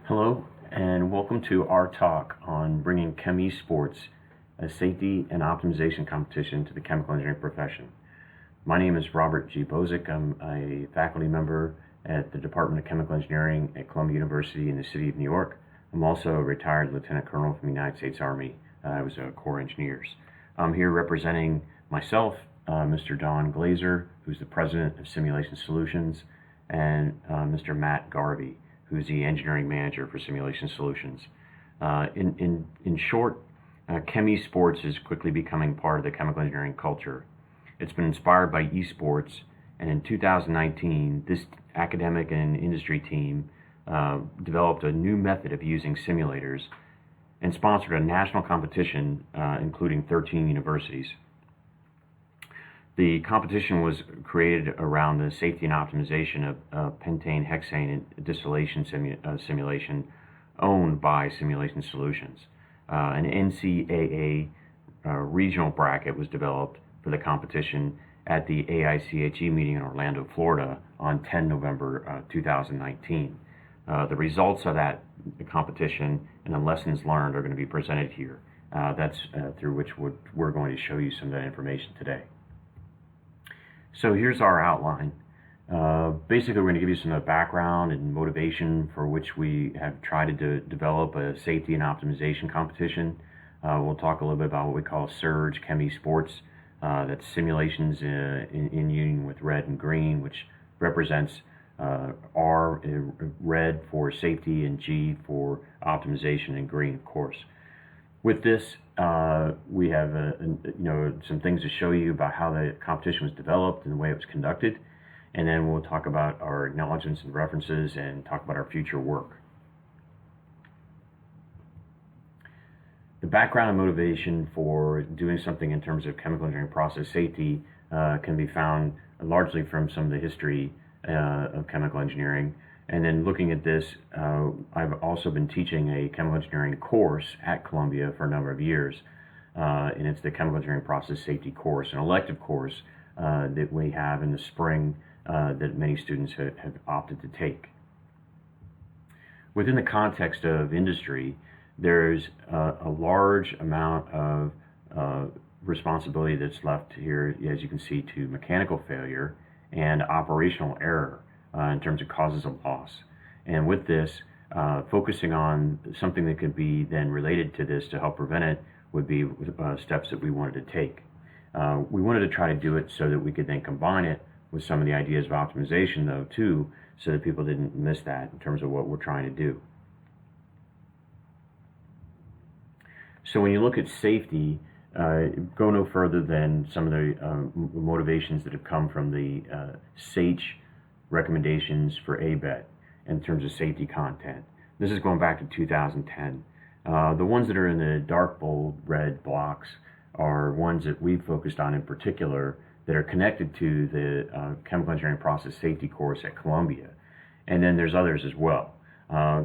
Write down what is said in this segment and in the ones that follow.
Hello, and welcome to our talk on bringing ChemE-Sports, a safety and optimization competition, to the chemical engineering profession. My name is Robert G. Bozick. I'm a faculty member at the Department of Chemical Engineering at Columbia University in the city of New York. I'm also a retired Lieutenant Colonel from the United States Army. I was a Corps Engineers. I'm here representing myself, Mr. Don Glazer, who's the President of Simulation Solutions, and Mr. Matt Garvey, who's the engineering manager for Simulation Solutions. In short, ChemE-Sports is quickly becoming part of the chemical engineering culture. It's been inspired by esports, and in 2019, this academic and industry team developed a new method of using simulators and sponsored a national competition including 13 universities. The competition was created around the safety and optimization of pentane hexane distillation simulation owned by Simulation Solutions. An NCAA regional bracket was developed for the competition at the AICHE meeting in Orlando, Florida on 10 November 2019. The results of that competition and the lessons learned are going to be presented here. That's through which we're going to show you some of that information today. So here's our outline. Basically, we're going to give you some of the background and motivation for which we have tried to develop a safety and optimization competition. We'll talk a little bit about what we call SURGE, ChemE-Sports. That's simulations in union with red and green, which represents R, red for safety, and G for optimization, and green, of course. With this, we have some things to show you about how the competition was developed and the way it was conducted, and then we'll talk about our acknowledgments and references and talk about our future work. The background and motivation for doing something in terms of chemical engineering process safety can be found largely from some of the history of chemical engineering. And then looking at this, I've also been teaching a chemical engineering course at Columbia for a number of years, and it's the Chemical Engineering Process Safety course, an elective course that we have in the spring that many students have opted to take. Within the context of industry, there's a large amount of responsibility that's left here, as you can see, to mechanical failure and operational error in terms of causes of loss. And with this, focusing on something that could be then related to this to help prevent it would be steps that we wanted to take. We wanted to try to do it so that we could then combine it with some of the ideas of optimization, though, too, so that people didn't miss that in terms of what we're trying to do. So when you look at safety, go no further than some of the motivations that have come from the SAICH recommendations for ABET in terms of safety content. This is going back to 2010. The ones that are in the dark bold red blocks are ones that we've focused on in particular that are connected to the chemical engineering process safety course at Columbia. And then there's others as well.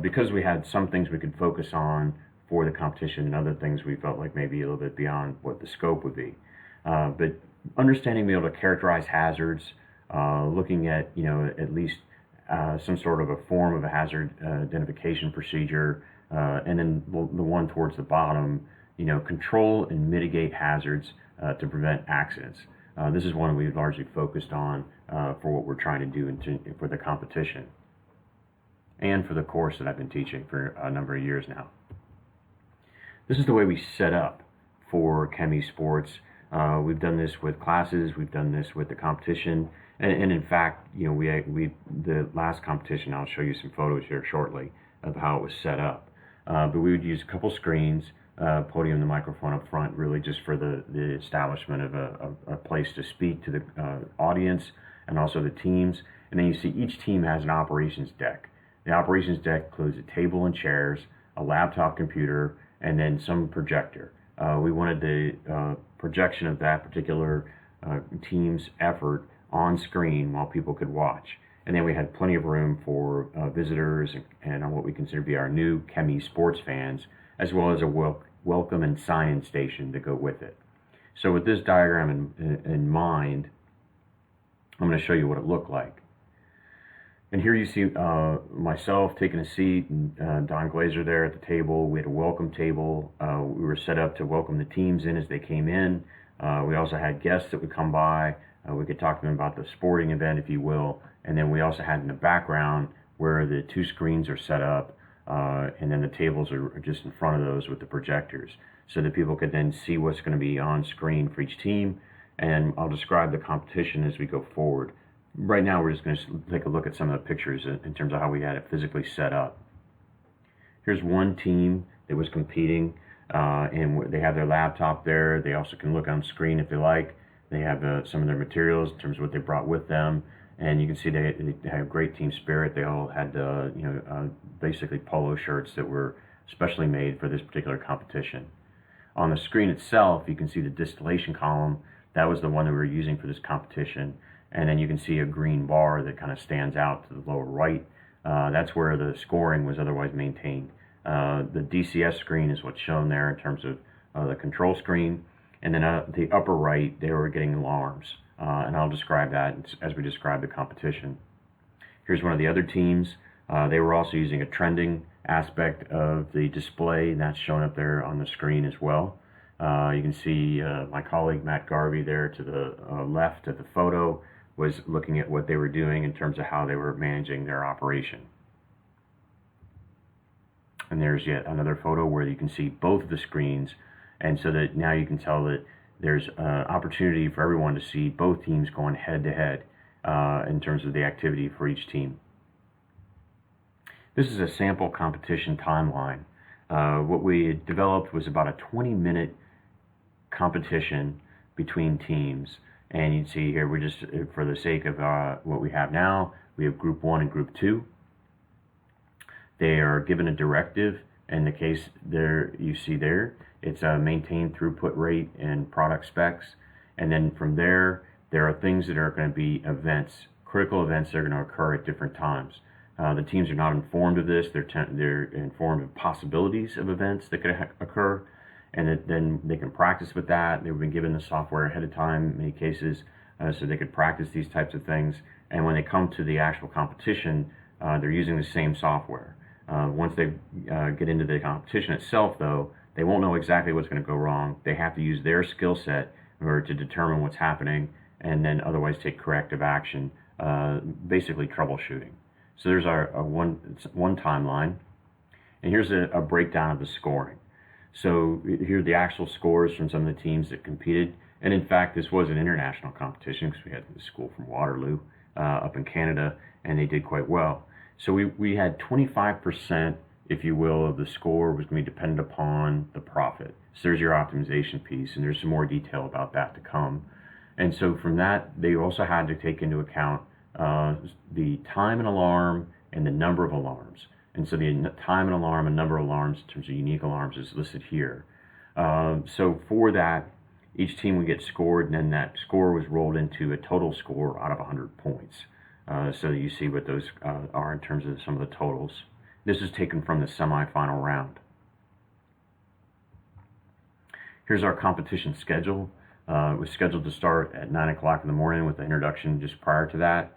Because we had some things we could focus on for the competition and other things we felt like maybe a little bit beyond what the scope would be. But understanding being able to characterize hazards, looking at, at least some sort of a form of a hazard identification procedure, and then the one towards the bottom, control and mitigate hazards to prevent accidents. This is one we've largely focused on for what we're trying to do for the competition and for the course that I've been teaching for a number of years now. This is the way we set up for ChemE-Sports. We've done this with classes, we've done this with the competition, and in fact, the last competition, I'll show you some photos here shortly of how it was set up. But we would use a couple screens, podium and the microphone up front, really just for the establishment of a place to speak to the audience and also the teams. And then you see each team has an operations deck. The operations deck includes a table and chairs, a laptop computer, and then some projector. We wanted the projection of that particular team's effort on screen while people could watch. And then we had plenty of room for visitors and what we consider to be our new ChemE-Sports fans, as well as a welcome and sign-in station to go with it. So with this diagram in mind, I'm going to show you what it looked like. And here you see myself taking a seat, and Don Glazer there at the table. We had a welcome table. We were set up to welcome the teams in as they came in. We also had guests that would come by. We could talk to them about the sporting event, if you will. And then we also had in the background where the two screens are set up, and then the tables are just in front of those with the projectors, so that people could then see what's going to be on screen for each team. And I'll describe the competition as we go forward. Right now, we're just going to take a look at some of the pictures in terms of how we had it physically set up. Here's one team that was competing, and they have their laptop there. They also can look on screen if they like. They have some of their materials in terms of what they brought with them, and you can see they have great team spirit. They all had basically polo shirts that were specially made for this particular competition. On the screen itself, you can see the distillation column. That was the one that we were using for this competition. And then you can see a green bar that kind of stands out to the lower right. That's where the scoring was otherwise maintained. The DCS screen is what's shown there in terms of the control screen. And then the upper right, they were getting alarms. And I'll describe that as we describe the competition. Here's one of the other teams. They were also using a trending aspect of the display, and that's shown up there on the screen as well. You can see my colleague Matt Garvey there to the left of the photo was looking at what they were doing in terms of how they were managing their operation. And there's yet another photo where you can see both of the screens, and so that now you can tell that there's opportunity for everyone to see both teams going head to head in terms of the activity for each team. This is a sample competition timeline. What we had developed was about a 20-minute competition between teams. And you can see here, we're just, for the sake of what we have now, we have Group 1 and Group 2. They are given a directive. In the case there, you see there, it's a maintained throughput rate and product specs. And then from there are things that are going to be events, critical events that are going to occur at different times. The teams are not informed of this. They're informed of possibilities of events that could occur, and then they can practice with that. They've been given the software ahead of time in many cases, so they could practice these types of things. And when they come to the actual competition, they're using the same software. Once they get into the competition itself, though, they won't know exactly what's going to go wrong. They have to use their skill set in order to determine what's happening, and then otherwise take corrective action, basically troubleshooting. So there's our one timeline, and here's a breakdown of the scoring. So here are the actual scores from some of the teams that competed, and in fact this was an international competition because we had the school from Waterloo up in Canada, and they did quite well. So we had 25%, if you will, of the score was going to be dependent upon the profit. So there's your optimization piece, and there's some more detail about that to come. And so from that, they also had to take into account the time and alarm and the number of alarms. And so the time and alarm and number of alarms in terms of unique alarms is listed here. So for that, each team would get scored, and then that score was rolled into a total score out of 100 points. So you see what those are in terms of some of the totals. This is taken from the semifinal round. Here's our competition schedule. It was scheduled to start at 9 o'clock in the morning with the introduction just prior to that.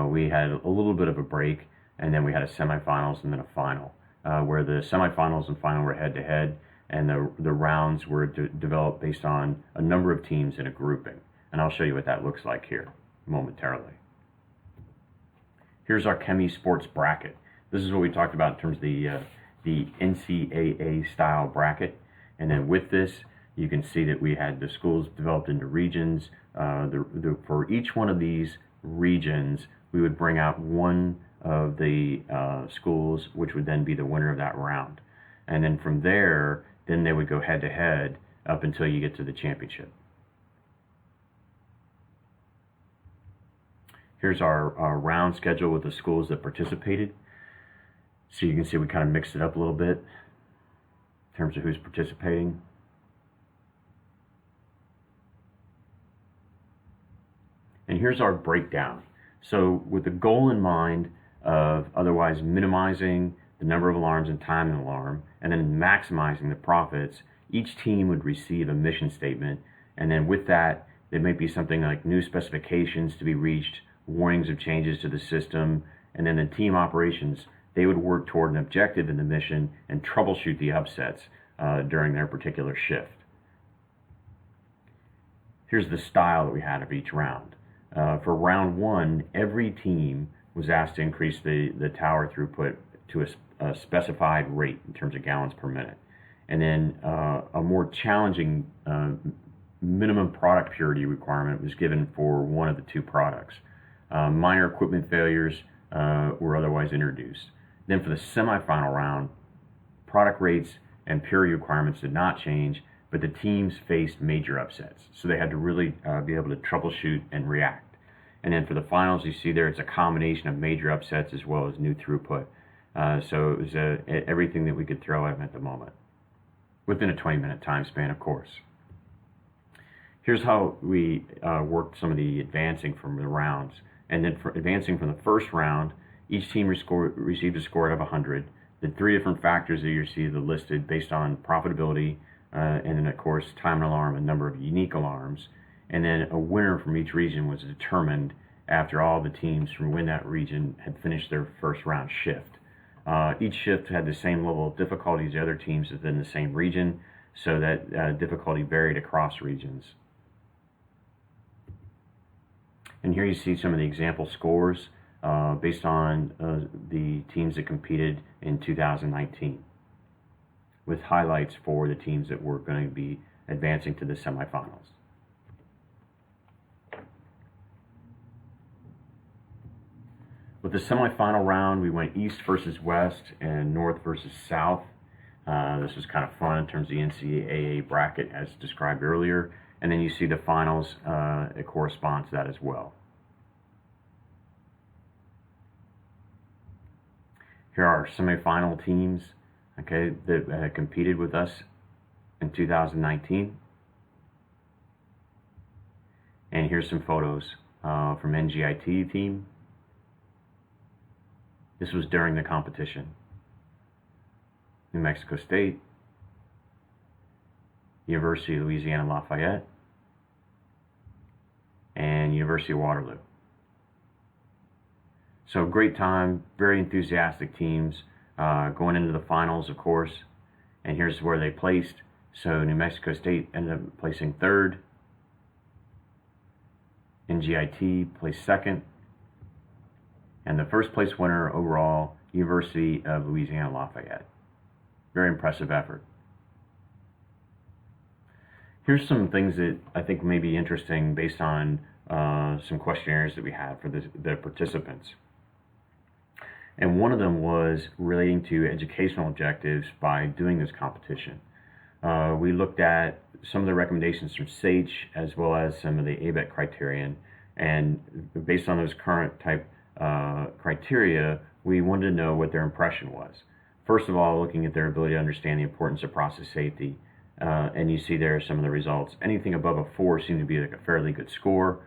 We had a little bit of a break, and then we had a semifinals and then a final, where the semifinals and final were head-to-head, and the rounds were developed based on a number of teams in a grouping. And I'll show you what that looks like here momentarily. Here's our ChemE-Sports bracket. This is what we talked about in terms of the NCAA style bracket. And then with this, you can see that we had the schools developed into regions. For each one of these regions, we would bring out one of the schools, which would then be the winner of that round. And then from there, then they would go head to head up until you get to the championship. Here's our round schedule with the schools that participated. So you can see we kind of mixed it up a little bit in terms of who's participating. And here's our breakdown. So with the goal in mind of otherwise minimizing the number of alarms and time in alarm, and then maximizing the profits, each team would receive a mission statement. And then with that, there might be something like new specifications to be reached, warnings of changes to the system, and then the team operations, they would work toward an objective in the mission and troubleshoot the upsets during their particular shift. Here's the style that we had of each round. For round one, every team was asked to increase the tower throughput to a specified rate in terms of gallons per minute. And then a more challenging minimum product purity requirement was given for one of the two products. Minor equipment failures were otherwise introduced. Then for the semifinal round, product rates and purity requirements did not change, but the teams faced major upsets. So they had to really be able to troubleshoot and react. And then for the finals, you see there, it's a combination of major upsets as well as new throughput. So it was everything that we could throw at them at the moment, within a 20-minute time span, of course. Here's how we worked some of the advancing from the rounds. And then for advancing from the first round, each team received a score out of 100. The three different factors that you see listed based on profitability, and then of course time and alarm, a number of unique alarms. And then a winner from each region was determined after all the teams from within that region had finished their first round shift. Each shift had the same level of difficulty as the other teams within the same region, so that difficulty varied across regions. And here you see some of the example scores based on the teams that competed in 2019, with highlights for the teams that were going to be advancing to the semifinals. With the semifinal round, we went east versus west and north versus south. This was kind of fun in terms of the NCAA bracket as described earlier. And then you see the finals, it corresponds to that as well. Here are our semifinal teams, okay, that competed with us in 2019. And here's some photos from NGIT team. This was during the competition. New Mexico State, University of Louisiana Lafayette, and University of Waterloo. So great time, very enthusiastic teams going into the finals, of course. And here's where they placed. So New Mexico State ended up placing third. NGIT placed second. And the first place winner overall, University of Louisiana Lafayette. Very impressive effort. Here's some things that I think may be interesting based on some questionnaires that we had for the participants. And one of them was relating to educational objectives by doing this competition. We looked at some of the recommendations from SAICH as well as some of the ABET criterion, and based on those current type criteria, we wanted to know what their impression was. First of all, looking at their ability to understand the importance of process safety, and you see there some of the results. Anything above a 4 seemed to be like a fairly good score.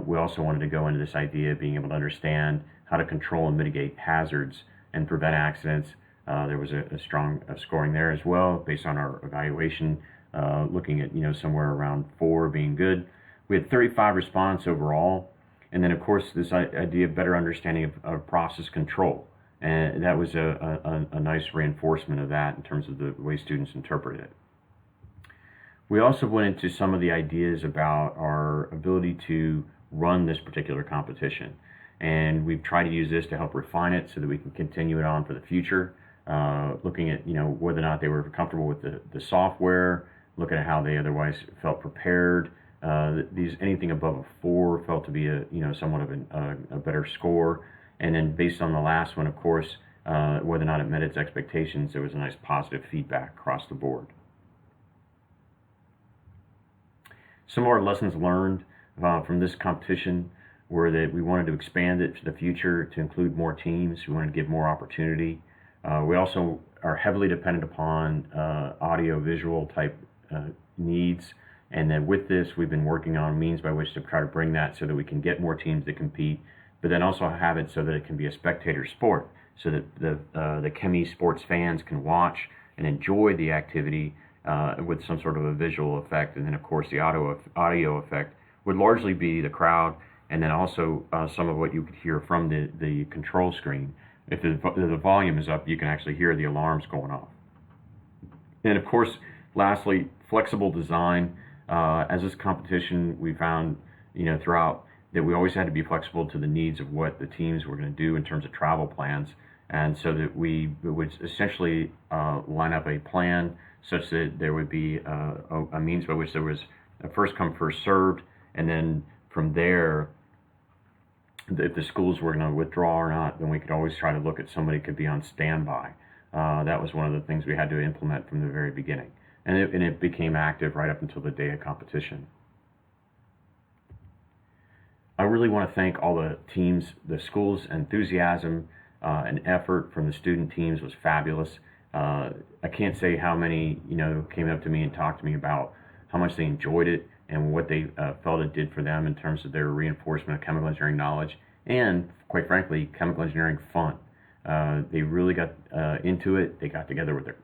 We also wanted to go into this idea of being able to understand how to control and mitigate hazards and prevent accidents. There was a strong scoring there as well based on our evaluation, looking at somewhere around 4 being good. We had 35 respondents overall. And then, of course, this idea of better understanding of process control. And that was a nice reinforcement of that in terms of the way students interpreted it. We also went into some of the ideas about our ability to run this particular competition. And we've tried to use this to help refine it so that we can continue it on for the future, looking at whether or not they were comfortable with the software, looking at how they otherwise felt prepared. Anything above a 4 felt to be somewhat of a better score, and then based on the last one, of course, whether or not it met its expectations, there was a nice positive feedback across the board. Some of our lessons learned from this competition were that we wanted to expand it to the future to include more teams. We wanted to give more opportunity. We also are heavily dependent upon audio-visual type needs. And then with this, we've been working on means by which to try to bring that so that we can get more teams to compete, but then also have it so that it can be a spectator sport, so that the ChemE-Sports fans can watch and enjoy the activity with some sort of a visual effect. And then, of course, the audio effect would largely be the crowd and then also some of what you could hear from the control screen. If the volume is up, you can actually hear the alarms going off. And of course, lastly, flexible design. As this competition, we found, throughout that we always had to be flexible to the needs of what the teams were going to do in terms of travel plans, and so that we would essentially line up a plan such that there would be a means by which there was a first come, first served, and then from there, if the schools were going to withdraw or not, then we could always try to look at somebody could be on standby. That was one of the things we had to implement from the very beginning. And it became active right up until the day of competition. I really want to thank all the teams. The school's enthusiasm and effort from the student teams was fabulous. I can't say how many, came up to me and talked to me about how much they enjoyed it and what they felt it did for them in terms of their reinforcement of chemical engineering knowledge and, quite frankly, chemical engineering fun. They really got into it. They got together with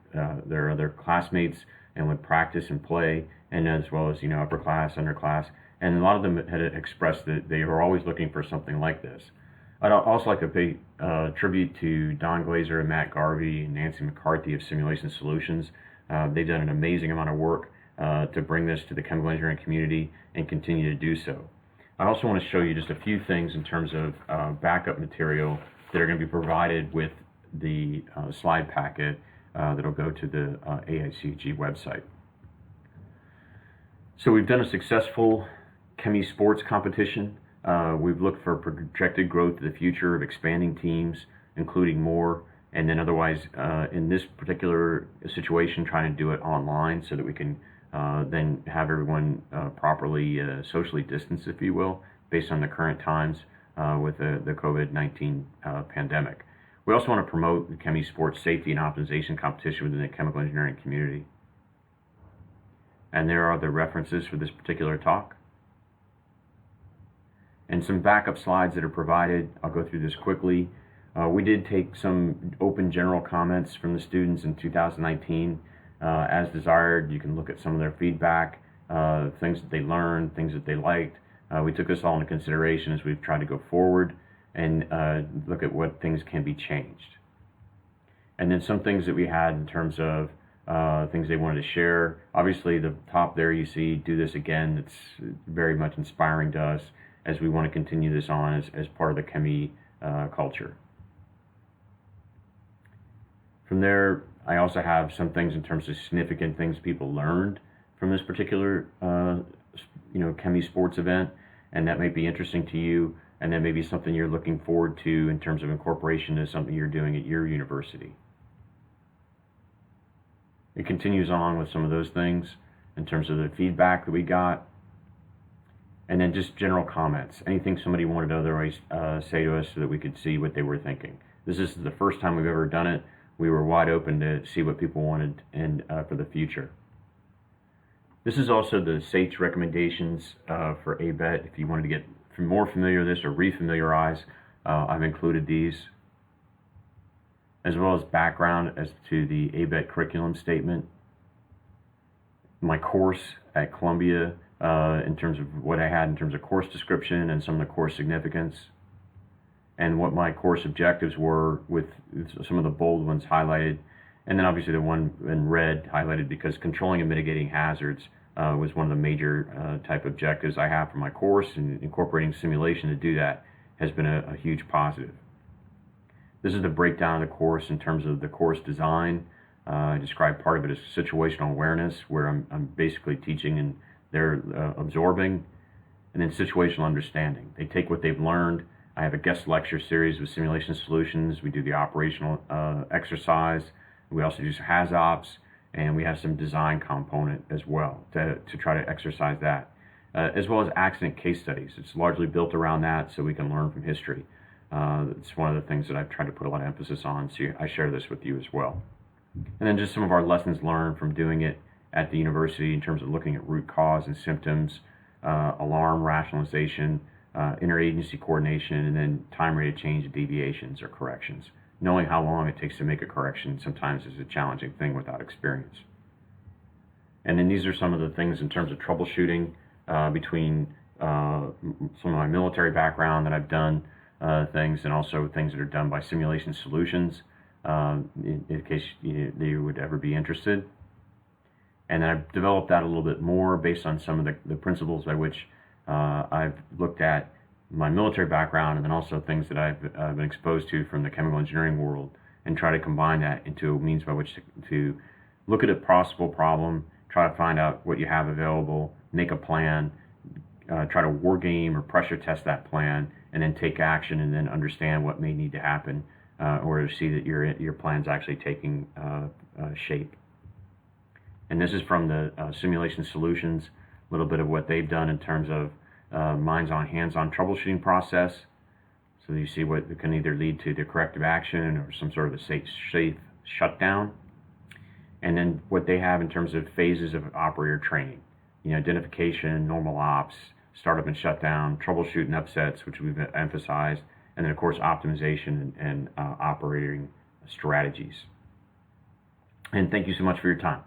their other classmates and would practice and play, and as well as upper class, underclass, and a lot of them had expressed that they were always looking for something like this. I'd also like to pay tribute to Don Glazer and Matt Garvey and Nancy McCarthy of Simulation Solutions. They've done an amazing amount of work to bring this to the chemical engineering community and continue to do so. I also want to show you just a few things in terms of backup material that are going to be provided with the slide packet that'll go to the AICG website. So we've done a successful ChemE-Sports competition. We've looked for projected growth in the future of expanding teams, including more, and then otherwise, in this particular situation, trying to do it online so that we can then have everyone properly socially distanced, if you will, based on the current times with the COVID-19 pandemic. We also want to promote the ChemE-Sports safety and optimization competition within the chemical engineering community. And there are the references for this particular talk. And some backup slides that are provided. I'll go through this quickly. We did take some open general comments from the students in 2019. As desired, you can look at some of their feedback, things that they learned, things that they liked. We took this all into consideration as we've tried to go forward and look at what things can be changed. And then some things that we had in terms of things they wanted to share. Obviously, the top there you see, do this again. It's very much inspiring to us as we want to continue this on as part of the ChemE culture. From there, I also have some things in terms of significant things people learned from this particular ChemE-Sports event, and that might be interesting to you, and that may be something you're looking forward to in terms of incorporation to something you're doing at your university. It continues on with some of those things in terms of the feedback that we got, and then just general comments. Anything somebody wanted to otherwise say to us so that we could see what they were thinking. This is the first time we've ever done it. We were wide open to see what people wanted and for the future. This is also the SATE recommendations for ABET. If you wanted to get more familiar with this or re-familiarize, I've included these, as well as background as to the ABET curriculum statement. My course at Columbia, in terms of what I had in terms of course description and some of the course significance, and what my course objectives were with some of the bold ones highlighted, and then obviously the one in red highlighted because controlling and mitigating hazards was one of the major type objectives I have for my course, and incorporating simulation to do that has been a huge positive. This is the breakdown of the course in terms of the course design. I describe part of it as situational awareness, where I'm basically teaching and they're absorbing, and then situational understanding. They take what they've learned. I have a guest lecture series with simulation solutions. We do the operational exercise. We also do HazOps, and we have some design component as well to try to exercise that, as well as accident case studies. It's largely built around that so we can learn from history. It's one of the things that I've tried to put a lot of emphasis on, so I share this with you as well. And then just some of our lessons learned from doing it at the university in terms of looking at root cause and symptoms, alarm rationalization, interagency coordination, and then time rate of change, deviations or corrections. Knowing how long it takes to make a correction sometimes is a challenging thing without experience. And then these are some of the things in terms of troubleshooting between some of my military background that I've done things, and also things that are done by Simulation Solutions, in case you would ever be interested. And then I've developed that a little bit more based on some of the principles by which I've looked at my military background, and then also things that I've been exposed to from the chemical engineering world, and try to combine that into a means by which to look at a possible problem, try to find out what you have available, make a plan, try to war game or pressure test that plan, and then take action, and then understand what may need to happen in order to see that your plan's actually taking shape. And this is from the Simulation Solutions, a little bit of what they've done in terms of hands-on troubleshooting process. So you see what can either lead to the corrective action or some sort of a safe shutdown. And then what they have in terms of phases of operator training, identification, normal ops, startup and shutdown, troubleshooting upsets, which we've emphasized, and then of course optimization and operating strategies. And thank you so much for your time.